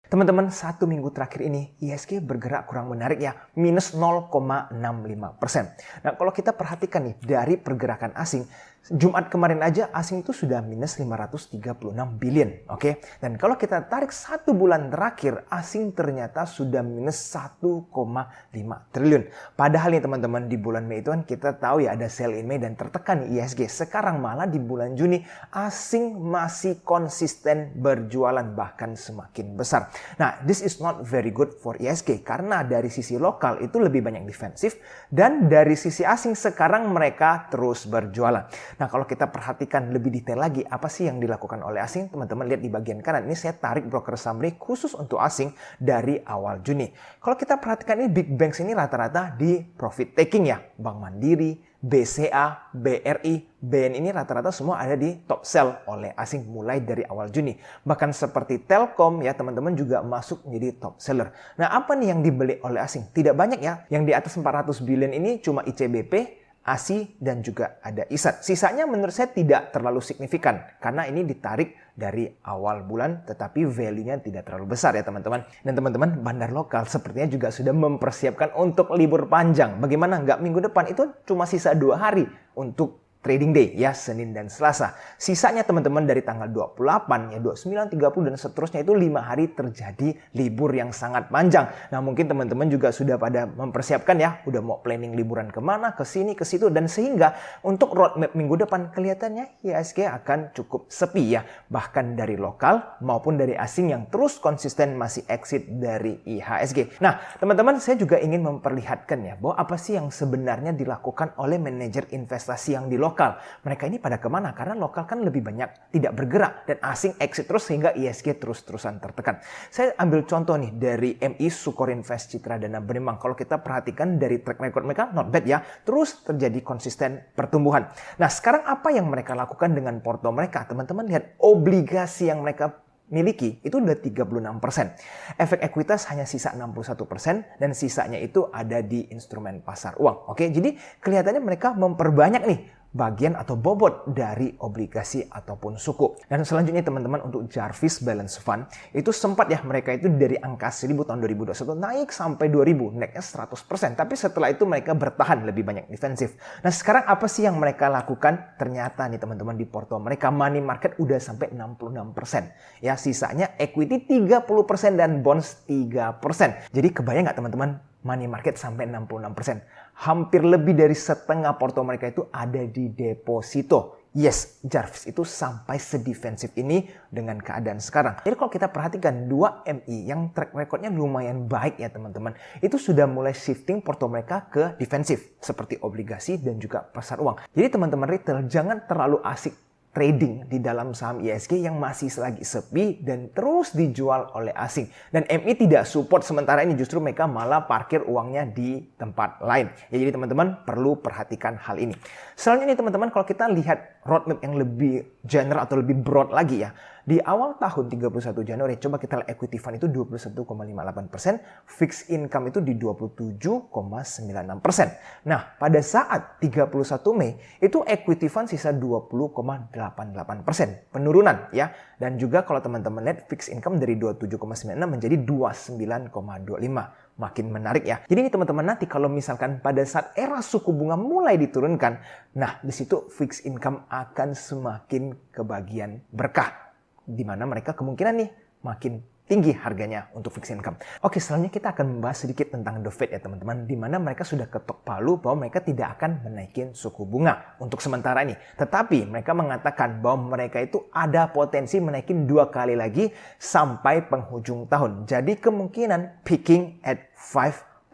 Teman-teman, 1 minggu terakhir ini IHSG bergerak kurang menarik ya, minus 0,65%. Nah, kalau kita perhatikan nih dari pergerakan asing, Jumat kemarin aja asing itu sudah minus 536 billion, oke? Dan kalau kita tarik 1 bulan terakhir, asing ternyata sudah minus 1,5 triliun. Padahal nih teman-teman, di bulan Mei itu kan kita tahu ya ada sell in May dan tertekan nih IHSG. Sekarang malah di bulan Juni, asing masih konsisten berjualan bahkan semakin besar. Nah, this is not very good for IHSG karena dari sisi lokal itu lebih banyak defensif dan dari sisi asing sekarang mereka terus berjualan. Nah, kalau kita perhatikan lebih detail lagi, apa sih yang dilakukan oleh asing? Teman-teman lihat di bagian kanan. Ini saya tarik broker summary khusus untuk asing dari awal Juni. Kalau kita perhatikan ini big banks ini rata-rata di profit taking ya. Bank Mandiri, BCA, BRI, BN ini rata-rata semua ada di top sell oleh asing mulai dari awal Juni. Bahkan seperti Telkom ya teman-teman juga masuk menjadi top seller. Nah, apa nih yang dibeli oleh asing? Tidak banyak ya. Yang di atas 400 billion ini cuma ICBP, ASI, dan juga ada ISAT. Sisanya menurut saya tidak terlalu signifikan karena ini ditarik dari awal bulan tetapi value-nya tidak terlalu besar ya teman-teman. Dan teman-teman, bandar lokal sepertinya juga sudah mempersiapkan untuk libur panjang. Bagaimana? Nggak minggu depan, itu cuma sisa 2 hari untuk trading day ya, Senin dan Selasa. Sisanya teman-teman dari tanggal 28 ya, 29, 30 dan seterusnya itu 5 hari terjadi libur yang sangat panjang. Nah, mungkin teman-teman juga sudah pada mempersiapkan ya, udah mau planning liburan kemana, ke sini, ke situ, dan sehingga untuk roadmap minggu depan kelihatannya IHSG akan cukup sepi ya, bahkan dari lokal maupun dari asing yang terus konsisten masih exit dari IHSG. Nah, teman-teman, saya juga ingin memperlihatkan ya bahwa apa sih yang sebenarnya dilakukan oleh manajer investasi yang di lokal. Mereka ini pada kemana? Karena lokal kan lebih banyak tidak bergerak dan asing exit terus sehingga IHSG terus-terusan tertekan. Saya ambil contoh nih dari MI Sukorinvest Citra Dana Berembang. Kalau kita perhatikan dari track record mereka not bad ya, terus terjadi konsisten pertumbuhan. Nah, sekarang apa yang mereka lakukan dengan porto mereka? Teman-teman lihat obligasi yang mereka miliki itu udah 36%. Efek ekuitas hanya sisa 61% dan sisanya itu ada di instrumen pasar uang. Oke, jadi kelihatannya mereka memperbanyak nih bagian atau bobot dari obligasi ataupun suku. Dan selanjutnya teman-teman untuk Jarvis Balance Fund itu sempat ya mereka itu dari angka 1000 tahun 2021 naik sampai 2000, naiknya 100%. Tapi setelah itu mereka bertahan lebih banyak defensif. Nah, sekarang apa sih yang mereka lakukan? Ternyata nih teman-teman di porto mereka money market udah sampai 66%. Ya, sisanya equity 30% dan bonds 3%. Jadi kebayang nggak teman-teman? Money market sampai 66%. Hampir lebih dari setengah porto mereka itu ada di deposito. Yes, Jarvis itu sampai sedefensif ini dengan keadaan sekarang. Jadi kalau kita perhatikan 2 MI yang track recordnya lumayan baik ya teman-teman. Itu sudah mulai shifting porto mereka ke defensif. Seperti obligasi dan juga pasar uang. Jadi teman-teman retail jangan terlalu asik trading di dalam saham IHSG yang masih lagi sepi dan terus dijual oleh asing. Dan MI tidak support sementara ini, justru mereka malah parkir uangnya di tempat lain. Ya, jadi teman-teman perlu perhatikan hal ini. Selanjutnya teman-teman, kalau kita lihat roadmap yang lebih general atau lebih broad lagi ya. Di awal tahun 31 Januari, coba kita lihat equity fund itu 21,58%, fixed income itu di 27,96%. Nah, pada saat 31 Mei, itu equity fund sisa 20,88%. Penurunan ya. Dan juga kalau teman-teman lihat fixed income dari 27,96 menjadi 29,25. Makin menarik ya. Jadi ini teman-teman nanti kalau misalkan pada saat era suku bunga mulai diturunkan, nah di situ fixed income akan semakin kebagian berkah. Di mana mereka kemungkinan nih makin tinggi harganya untuk fixed income. Oke, selanjutnya kita akan membahas sedikit tentang The Fed ya teman-teman. Di mana mereka sudah ketok palu bahwa mereka tidak akan menaikin suku bunga untuk sementara ini. Tetapi mereka mengatakan bahwa mereka itu ada potensi menaikin 2 kali lagi sampai penghujung tahun. Jadi kemungkinan peaking at 5,6%.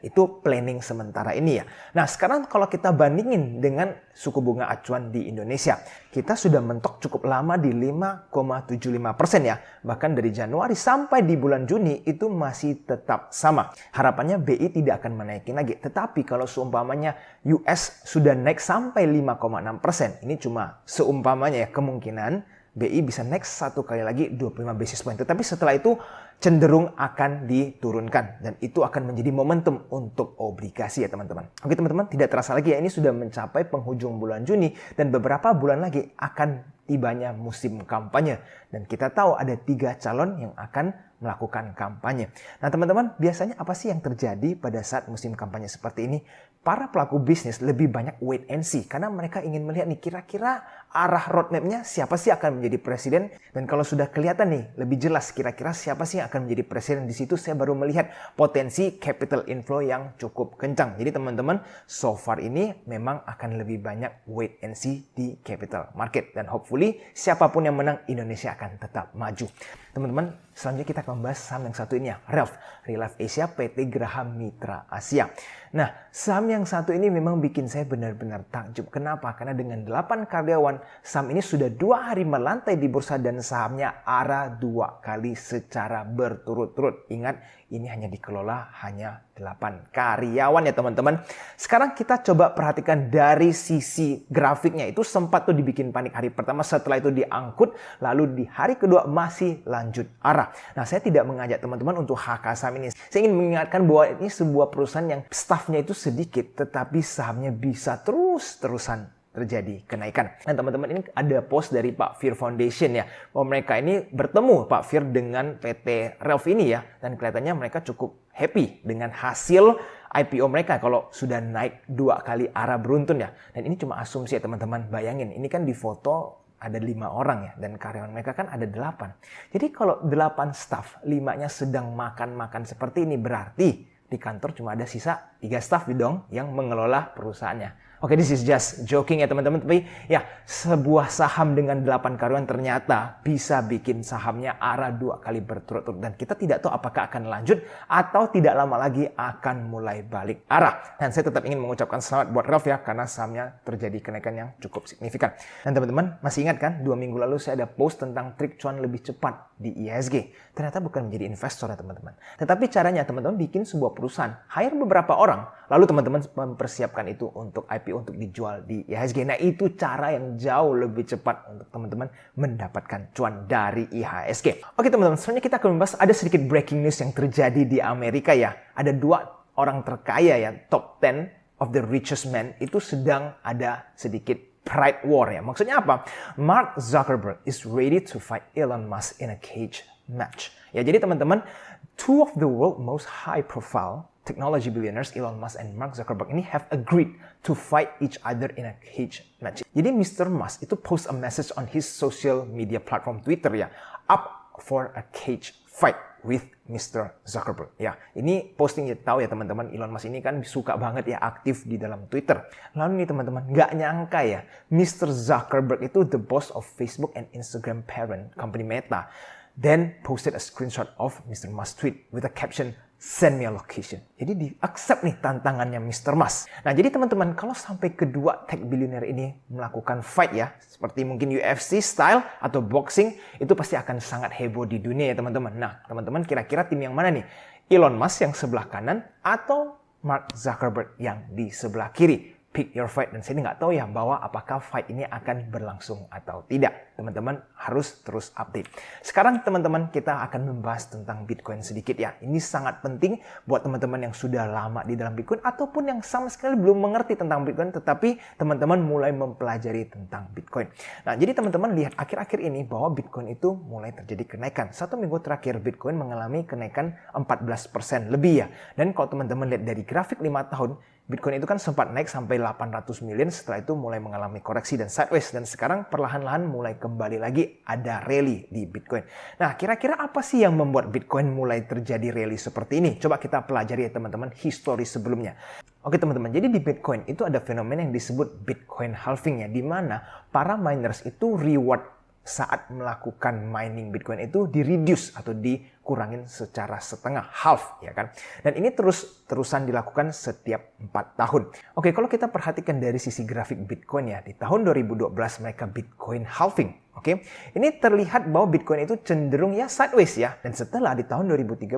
Itu planning sementara ini ya. Nah, sekarang kalau kita bandingin dengan suku bunga acuan di Indonesia, kita sudah mentok cukup lama di 5,75% ya. Bahkan dari Januari sampai di bulan Juni itu masih tetap sama. Harapannya BI tidak akan menaikin lagi. Tetapi kalau seumpamanya US sudah naik sampai 5,6%, ini cuma seumpamanya ya, kemungkinan BI bisa naik 1 kali lagi 25 basis point. Tetapi setelah itu cenderung akan diturunkan. Dan itu akan menjadi momentum untuk obligasi ya teman-teman. Oke teman-teman, tidak terasa lagi ya, ini sudah mencapai penghujung bulan Juni. Dan beberapa bulan lagi akan tibanya musim kampanye. Dan kita tahu ada 3 calon yang akan melakukan kampanye. Nah teman-teman, biasanya apa sih yang terjadi pada saat musim kampanye seperti ini? Para pelaku bisnis lebih banyak wait and see karena mereka ingin melihat nih kira-kira arah roadmap-nya siapa sih akan menjadi presiden. Dan kalau sudah kelihatan nih lebih jelas kira-kira siapa sih yang akan menjadi presiden, di situ saya baru melihat potensi capital inflow yang cukup kencang. Jadi teman-teman, so far ini memang akan lebih banyak wait and see di capital market. Dan hopefully siapapun yang menang, Indonesia akan tetap maju. Teman-teman, selanjutnya kita akan membahas saham yang satu ini ya, RELF, Real Life Asia PT Graha Mitra Asia. Nah, saham yang satu ini memang bikin saya benar-benar takjub. Kenapa? Karena dengan 8 karyawan, saham ini sudah 2 hari melantai di bursa dan sahamnya ARA 2 kali secara berturut-turut. Ingat, ini hanya dikelola hanya 8 karyawan ya teman-teman. Sekarang kita coba perhatikan dari sisi grafiknya. Itu sempat tuh dibikin panik hari pertama, setelah itu diangkut, lalu di hari kedua masih lanjut arah. Nah, saya tidak mengajak teman-teman untuk HK saham ini. Saya ingin mengingatkan bahwa ini sebuah perusahaan yang staffnya itu sedikit, tetapi sahamnya bisa terus-terusan terjadi kenaikan. Nah teman-teman, ini ada post dari Pak Fir Foundation ya, bahwa mereka ini bertemu Pak Fir dengan PT RELF ini ya, dan kelihatannya mereka cukup happy dengan hasil IPO mereka kalau sudah naik 2 kali arah beruntun ya. Dan ini cuma asumsi ya teman-teman, bayangin ini kan di foto ada 5 orang ya, dan karyawan mereka kan ada 8. Jadi kalau 8 staff, 5-nya sedang makan-makan seperti ini, berarti di kantor cuma ada sisa 3 staff dong yang mengelola perusahaannya. Oke, this is just joking ya teman-teman. Tapi ya, sebuah saham dengan 8 karyawan ternyata bisa bikin sahamnya arah 2 kali berturut-turut. Dan kita tidak tahu apakah akan lanjut atau tidak lama lagi akan mulai balik arah. Dan saya tetap ingin mengucapkan selamat buat RELF ya, karena sahamnya terjadi kenaikan yang cukup signifikan. Dan teman-teman, masih ingat kan 2 minggu lalu saya ada post tentang trik cuan lebih cepat di IHSG. Ternyata bukan menjadi investor ya teman-teman. Tetapi caranya teman-teman bikin sebuah perusahaan, hire beberapa orang, lalu teman-teman mempersiapkan itu untuk IPO, untuk dijual di IHSG. Nah, itu cara yang jauh lebih cepat untuk teman-teman mendapatkan cuan dari IHSG. Oke teman-teman, selanjutnya kita akan membahas ada sedikit breaking news yang terjadi di Amerika ya. Ada 2 orang terkaya ya, top 10 of the richest men, itu sedang ada sedikit pride war ya. Maksudnya apa? Mark Zuckerberg is ready to fight Elon Musk in a cage match. Ya, jadi teman-teman, 2 of the world most high profile technology billionaires, Elon Musk and Mark Zuckerberg, ini have agreed to fight each other in a cage match. Jadi Mr. Musk itu post a message on his social media platform Twitter ya, up for a cage fight with Mr. Zuckerberg. Ya, ini posting ya, tahu ya teman-teman, Elon Musk ini kan suka banget ya aktif di dalam Twitter. Lalu nih teman-teman, nggak nyangka ya, Mr. Zuckerberg itu the boss of Facebook and Instagram parent company Meta, then posted a screenshot of Mr. Musk's tweet with a caption, "Send me a location." Jadi di-accept nih tantangannya Mr. Musk. Nah, jadi teman-teman, kalau sampai kedua tech billionaire ini melakukan fight ya, seperti mungkin UFC style atau boxing, itu pasti akan sangat heboh di dunia ya teman-teman. Nah, teman-teman kira-kira tim yang mana nih? Elon Musk yang sebelah kanan atau Mark Zuckerberg yang di sebelah kiri? Pick your fight. Dan saya nggak tahu ya bahwa apakah fight ini akan berlangsung atau tidak. Teman-teman harus terus update. Sekarang teman-teman kita akan membahas tentang Bitcoin sedikit ya. Ini sangat penting buat teman-teman yang sudah lama di dalam Bitcoin ataupun yang sama sekali belum mengerti tentang Bitcoin tetapi teman-teman mulai mempelajari tentang Bitcoin. Nah, jadi teman-teman lihat akhir-akhir ini bahwa Bitcoin itu mulai terjadi kenaikan. 1 minggu terakhir Bitcoin mengalami kenaikan 14% lebih ya. Dan kalau teman-teman lihat dari grafik 5 tahun, Bitcoin itu kan sempat naik sampai 800 million, setelah itu mulai mengalami koreksi dan sideways, dan sekarang perlahan-lahan mulai kembali lagi ada rally di Bitcoin. Nah, kira-kira apa sih yang membuat Bitcoin mulai terjadi rally seperti ini? Coba kita pelajari ya teman-teman histori sebelumnya. Oke teman-teman, jadi di Bitcoin itu ada fenomena yang disebut Bitcoin halving ya, di mana para miners itu reward saat melakukan mining Bitcoin itu di-reduce atau dikurangin secara setengah, half ya kan. Dan ini terus-terusan dilakukan setiap 4 tahun. Oke, kalau kita perhatikan dari sisi grafik Bitcoin ya, di tahun 2012 mereka Bitcoin halving. Oke, ini terlihat bahwa Bitcoin itu cenderung ya sideways ya. Dan setelah di tahun 2013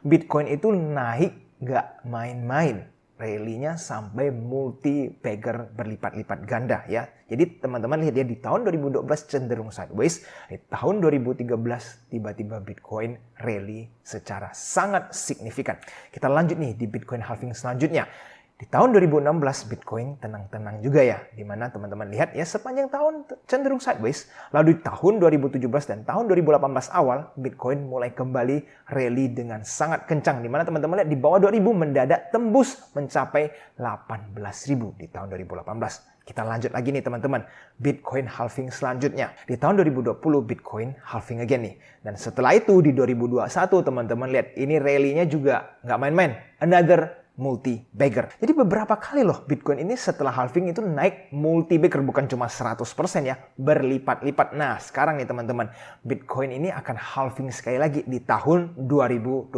Bitcoin itu naik nggak main-main. Rally-nya sampai multi-bagger berlipat-lipat ganda ya. Jadi teman-teman lihat ya, di tahun 2012 cenderung sideways, di tahun 2013 tiba-tiba Bitcoin rally secara sangat signifikan. Kita lanjut nih di Bitcoin halving selanjutnya. Di tahun 2016 Bitcoin tenang-tenang juga ya, dimana teman-teman lihat ya sepanjang tahun cenderung sideways. Lalu di tahun 2017 dan tahun 2018 awal Bitcoin mulai kembali rally dengan sangat kencang, dimana teman-teman lihat di bawah 2000 mendadak tembus mencapai 18.000 di tahun 2018. Kita lanjut lagi nih teman-teman, Bitcoin halving selanjutnya. Di tahun 2020 Bitcoin halving again nih. Dan setelah itu di 2021 teman-teman lihat ini rally-nya juga nggak main-main. Another multi-bagger. Jadi beberapa kali loh Bitcoin ini setelah halving itu naik multi-bagger, bukan cuma 100% ya, berlipat-lipat. Nah sekarang nih teman-teman, Bitcoin ini akan halving sekali lagi di tahun 2024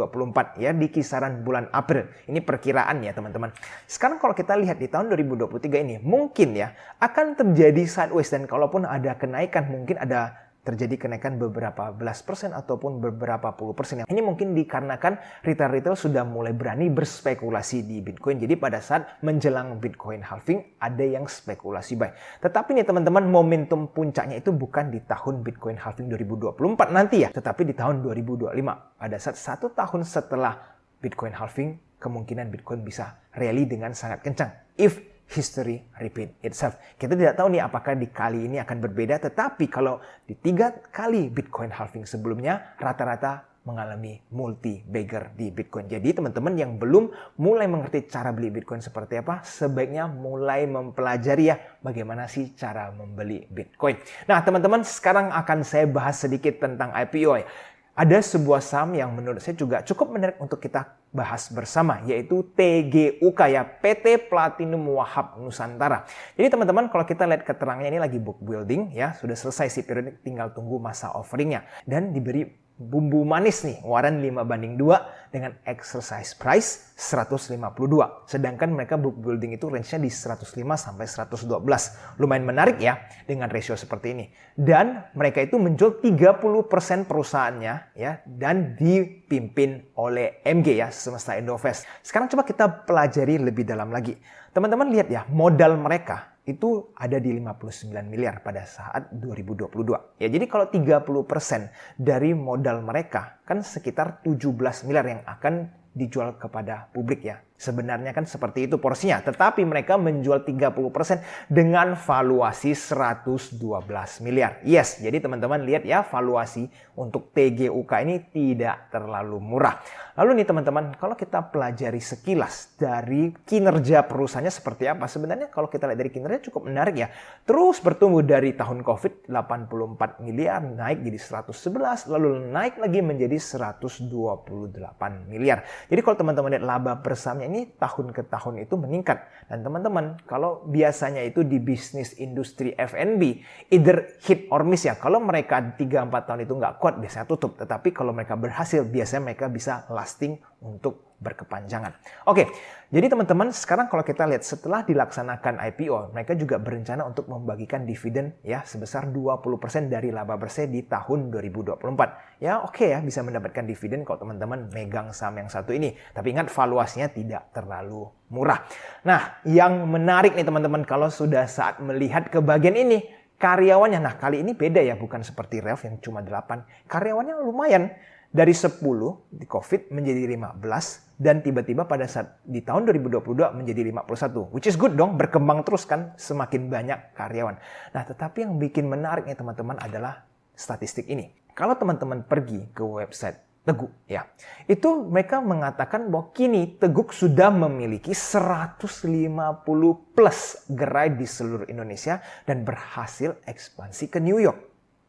ya, di kisaran bulan April. Ini perkiraan ya teman-teman. Sekarang kalau kita lihat di tahun 2023 ini mungkin ya akan terjadi sideways, dan kalaupun ada kenaikan mungkin ada terjadi kenaikan beberapa belas persen ataupun beberapa puluh persen. Ini mungkin dikarenakan retail-retail sudah mulai berani berspekulasi di Bitcoin. Jadi pada saat menjelang Bitcoin halving ada yang spekulasi buy. Tetapi nih teman-teman, momentum puncaknya itu bukan di tahun Bitcoin halving 2024 nanti ya, tetapi di tahun 2025. Pada saat 1 tahun setelah Bitcoin halving, kemungkinan Bitcoin bisa rally dengan sangat kencang. If history repeat itself. Kita tidak tahu nih apakah di kali ini akan berbeda, tetapi kalau di 3 kali Bitcoin halving sebelumnya rata-rata mengalami multi-bagger di Bitcoin. Jadi teman-teman yang belum mulai mengerti cara beli Bitcoin seperti apa, sebaiknya mulai mempelajari ya bagaimana sih cara membeli Bitcoin. Nah teman-teman, sekarang akan saya bahas sedikit tentang IPO ya. Ada sebuah saham yang menurut saya juga cukup menarik untuk kita bahas bersama, yaitu TGUK ya, PT Platinum Wahab Nusantara. Jadi teman-teman kalau kita lihat keterangannya ini lagi book building ya, sudah selesai si periode, tinggal tunggu masa offeringnya. Dan diberi bumbu manis nih, waran 5/2 dengan exercise price 152. Sedangkan mereka book building itu range-nya di 105 sampai 112. Lumayan menarik ya dengan ratio seperti ini. Dan mereka itu menjual 30% perusahaannya ya, dan dipimpin oleh MG ya, Semesta Indovest. Sekarang coba kita pelajari lebih dalam lagi. Teman-teman lihat ya, modal mereka itu ada di 59 miliar pada saat 2022. Ya, jadi kalau 30% dari modal mereka kan sekitar 17 miliar yang akan dijual kepada publik ya. Sebenarnya kan seperti itu porsinya, tetapi mereka menjual 30% dengan valuasi 112 miliar. Yes, jadi teman-teman lihat ya, valuasi untuk TGUK ini tidak terlalu murah. Lalu nih teman-teman, kalau kita pelajari sekilas dari kinerja perusahaannya seperti apa, sebenarnya kalau kita lihat dari kinerja cukup menarik ya. Terus bertumbuh dari tahun Covid 84 miliar naik jadi 111, lalu naik lagi menjadi 128 miliar. Jadi kalau teman-teman lihat laba bersahamnya ini tahun ke tahun itu meningkat. Dan teman-teman, kalau biasanya itu di bisnis industri F&B, either hit or miss ya. Kalau mereka 3-4 tahun itu nggak kuat, biasanya tutup. Tetapi kalau mereka berhasil, biasanya mereka bisa lasting untuk berkepanjangan. Oke, jadi teman-teman sekarang kalau kita lihat setelah dilaksanakan IPO, mereka juga berencana untuk membagikan dividen ya sebesar 20% dari laba bersih di tahun 2024. Ya oke ya, bisa mendapatkan dividen kalau teman-teman megang saham yang satu ini. Tapi ingat valuasinya tidak terlalu murah. Nah, yang menarik nih teman-teman kalau sudah saat melihat ke bagian ini, karyawannya. Nah, kali ini beda ya, bukan seperti Rev yang cuma 8. Karyawannya lumayan. Dari 10 di COVID menjadi 15, dan tiba-tiba pada saat di tahun 2022 menjadi 51. Which is good dong, berkembang terus kan, semakin banyak karyawan. Nah, tetapi yang bikin menariknya teman-teman adalah statistik ini. Kalau teman-teman pergi ke website Teguk ya, itu mereka mengatakan bahwa kini Teguk sudah memiliki 150 plus gerai di seluruh Indonesia dan berhasil ekspansi ke New York.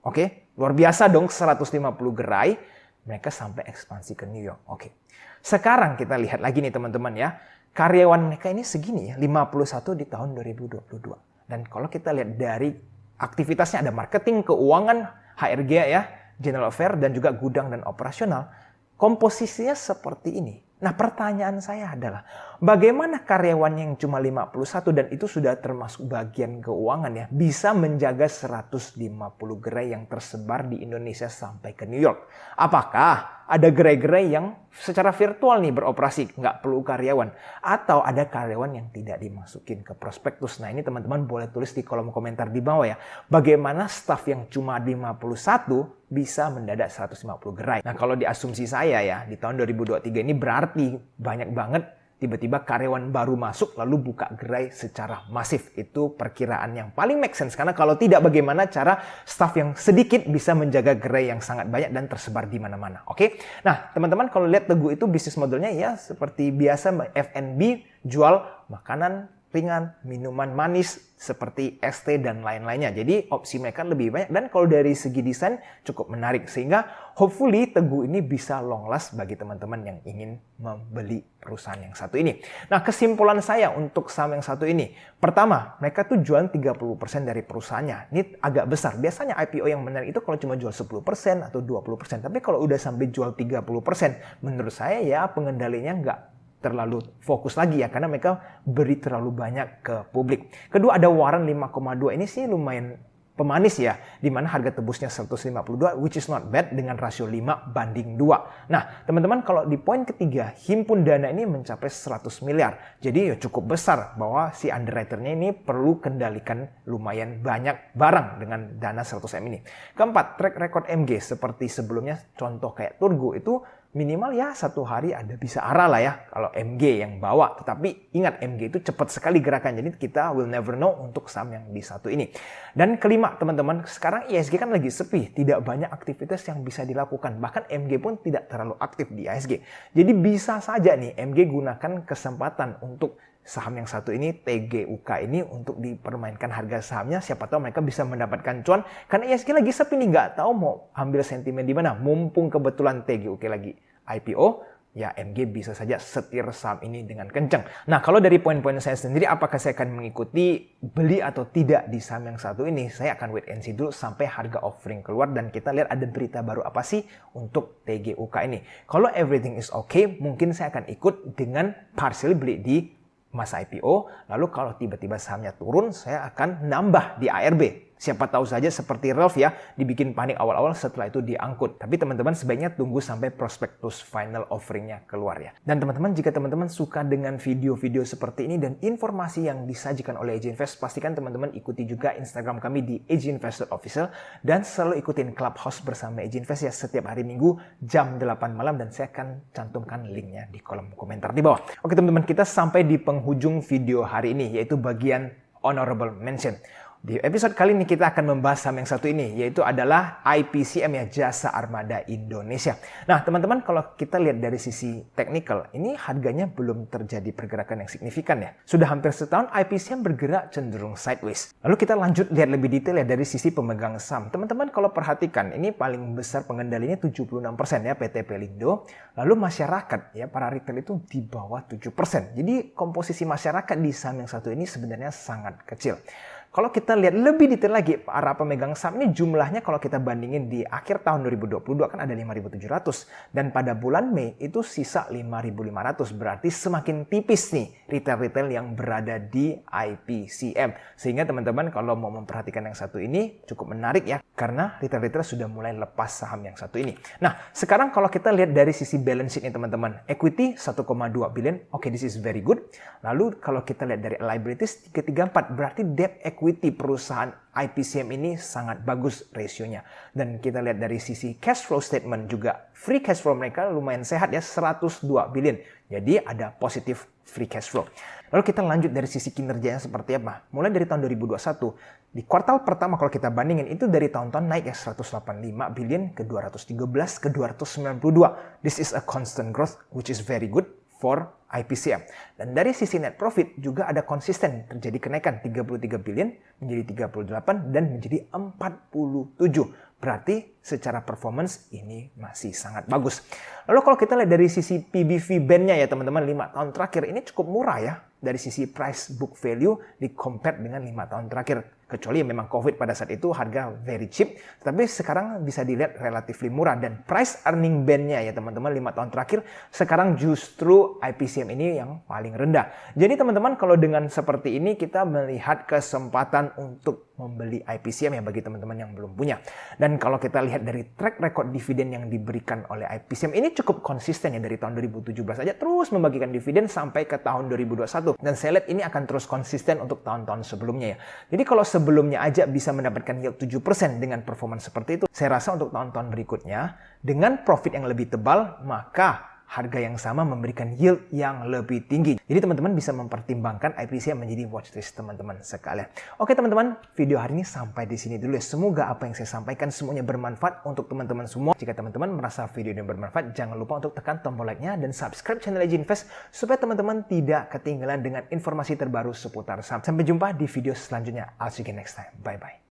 Oke, luar biasa dong, 150 gerai. Mereka sampai ekspansi ke New York. Oke. Sekarang kita lihat lagi nih teman-teman ya. Karyawan mereka ini segini ya, 51 di tahun 2022. Dan kalau kita lihat dari aktivitasnya ada marketing, keuangan, HRG ya, General Affair, dan juga gudang dan operasional. Komposisinya seperti ini. Nah, pertanyaan saya adalah bagaimana karyawan yang cuma 51 dan itu sudah termasuk bagian keuangan ya bisa menjaga 150 gerai yang tersebar di Indonesia sampai ke New York? Apakah ada gerai-gerai yang secara virtual nih beroperasi, nggak perlu karyawan? Atau ada karyawan yang tidak dimasukin ke prospektus? Nah, ini teman-teman boleh tulis di kolom komentar di bawah ya. Bagaimana staff yang cuma 51 bisa mendadak 150 gerai? Nah, kalau di asumsi saya ya, di tahun 2023 ini berarti banyak banget tiba-tiba karyawan baru masuk lalu buka gerai secara masif. Itu perkiraan yang paling make sense. Karena kalau tidak, bagaimana cara staff yang sedikit bisa menjaga gerai yang sangat banyak dan tersebar di mana-mana. Oke? Nah, teman-teman kalau lihat Teguh itu bisnis modelnya ya seperti biasa F&B, jual makanan ringan, minuman manis seperti es teh dan lain-lainnya. Jadi opsi mereka lebih banyak dan kalau dari segi desain cukup menarik sehingga hopefully Teguh ini bisa long last bagi teman-teman yang ingin membeli perusahaan yang satu ini. Nah, kesimpulan saya untuk saham yang satu ini. Pertama, mereka tuh jual 30% dari perusahaannya. Ini agak besar. Biasanya IPO yang menarik itu kalau cuma jual 10% atau 20%. Tapi kalau udah sampai jual 30%, menurut saya ya pengendalinya nggak terlalu fokus lagi ya, karena mereka beri terlalu banyak ke publik. Kedua, ada Warren 5,2. Ini sih lumayan pemanis ya, di mana harga tebusnya 152, which is not bad dengan rasio 5:2. Nah, teman-teman kalau di poin ketiga, himpun dana ini mencapai 100 miliar. Jadi ya cukup besar bahwa si underwriter-nya ini perlu kendalikan lumayan banyak barang dengan dana 100M ini. Keempat, track record MG seperti sebelumnya, contoh kayak Turgo itu minimal ya satu hari ada bisa arah lah ya kalau MG yang bawa. Tetapi ingat MG itu cepat sekali gerakan. Jadi kita will never know untuk saham yang di satu ini. Dan kelima teman-teman, sekarang IHSG kan lagi sepi. Tidak banyak aktivitas yang bisa dilakukan. Bahkan MG pun tidak terlalu aktif di IHSG. Jadi bisa saja nih MG gunakan kesempatan untuk saham yang satu ini, TGUK ini, untuk dipermainkan harga sahamnya. Siapa tahu mereka bisa mendapatkan cuan. Karena IHSG lagi sepi nih, nggak tahu mau ambil sentimen di mana. Mumpung kebetulan TGUK lagi IPO, ya MG bisa saja setir saham ini dengan kencang. Nah, kalau dari poin-poin saya sendiri, apakah saya akan mengikuti beli atau tidak di saham yang satu ini? Saya akan wait and see dulu sampai harga offering keluar dan kita lihat ada berita baru apa sih untuk TGUK ini. Kalau everything is okay, mungkin saya akan ikut dengan partially beli di masa IPO, lalu kalau tiba-tiba sahamnya turun, saya akan nambah di ARB. Siapa tahu saja seperti Ralph ya, dibikin panik awal-awal setelah itu diangkut. Tapi teman-teman sebaiknya tunggu sampai prospektus final offeringnya keluar ya. Dan teman-teman, jika teman-teman suka dengan video-video seperti ini dan informasi yang disajikan oleh AJ Invest, pastikan teman-teman ikuti juga Instagram kami di AJ Investor Official dan selalu ikutin Clubhouse bersama AJ Invest ya setiap hari Minggu jam 8 malam dan saya akan cantumkan linknya di kolom komentar di bawah. Oke teman-teman, kita sampai di penghujung video hari ini yaitu bagian honorable mention. Di episode kali ini kita akan membahas saham yang satu ini, yaitu adalah IPCM ya, Jasa Armada Indonesia. Nah teman-teman, kalau kita lihat dari sisi teknikal, ini harganya belum terjadi pergerakan yang signifikan ya. Sudah hampir setahun IPCM bergerak cenderung sideways. Lalu kita lanjut lihat lebih detail ya dari sisi pemegang saham. Teman-teman kalau perhatikan, ini paling besar pengendalinya 76% ya PT Pelindo. Lalu masyarakat ya, para retail itu di bawah 7%. Jadi komposisi masyarakat di saham yang satu ini sebenarnya sangat kecil. Kalau kita lihat lebih detail lagi, para pemegang saham ini jumlahnya kalau kita bandingin di akhir tahun 2022 kan ada 5.700. Dan pada bulan Mei itu sisa 5.500. Berarti semakin tipis nih retail-retail yang berada di IPCM. Sehingga teman-teman kalau mau memperhatikan yang satu ini cukup menarik ya. Karena retail-retail sudah mulai lepas saham yang satu ini. Nah sekarang kalau kita lihat dari sisi balance sheet nih teman-teman. Equity 1,2 billion. Oke, this is very good. Lalu kalau kita lihat dari liabilities 334. Berarti debt equity perusahaan IPCM ini sangat bagus rasionya. Dan kita lihat dari sisi cash flow statement juga. Free cash flow mereka lumayan sehat ya, 102 billion. Jadi ada positif free cash flow. Lalu kita lanjut dari sisi kinerjanya seperti apa. Mulai dari tahun 2021, di kuartal pertama kalau kita bandingin itu dari tahun-tahun naik ya 185 billion ke 213 ke 292. This is a constant growth which is very good for IPCM. Dan dari sisi net profit juga ada konsisten terjadi kenaikan 33 billion menjadi 38 dan menjadi 47. Berarti secara performance ini masih sangat bagus. Lalu kalau kita lihat dari sisi PBV bandnya ya teman-teman, 5 tahun terakhir ini cukup murah ya. Dari sisi price book value di compare dengan 5 tahun terakhir. Kecuali memang COVID pada saat itu harga very cheap. Tapi sekarang bisa dilihat relatively murah. Dan price earning bandnya ya teman-teman 5 tahun terakhir. Sekarang justru IPCM ini yang paling rendah. Jadi teman-teman kalau dengan seperti ini kita melihat kesempatan untuk membeli IPCM ya bagi teman-teman yang belum punya. Dan kalau kita lihat dari track record dividen yang diberikan oleh IPCM ini cukup konsisten ya dari tahun 2017 aja terus membagikan dividen sampai ke tahun 2021. Dan saya lihat ini akan terus konsisten untuk tahun-tahun sebelumnya ya. Jadi kalau sebelumnya aja bisa mendapatkan yield 7% dengan performance seperti itu, saya rasa untuk tahun-tahun berikutnya dengan profit yang lebih tebal, maka harga yang sama memberikan yield yang lebih tinggi. Jadi teman-teman bisa mempertimbangkan IPCA menjadi watchlist teman-teman sekalian. Oke teman-teman, video hari ini sampai di sini dulu ya. Semoga apa yang saya sampaikan semuanya bermanfaat untuk teman-teman semua. Jika teman-teman merasa video ini bermanfaat, jangan lupa untuk tekan tombol like-nya dan subscribe channel Eji Invest supaya teman-teman tidak ketinggalan dengan informasi terbaru seputar saham. Sampai jumpa di video selanjutnya. I'll see you next time. Bye-bye.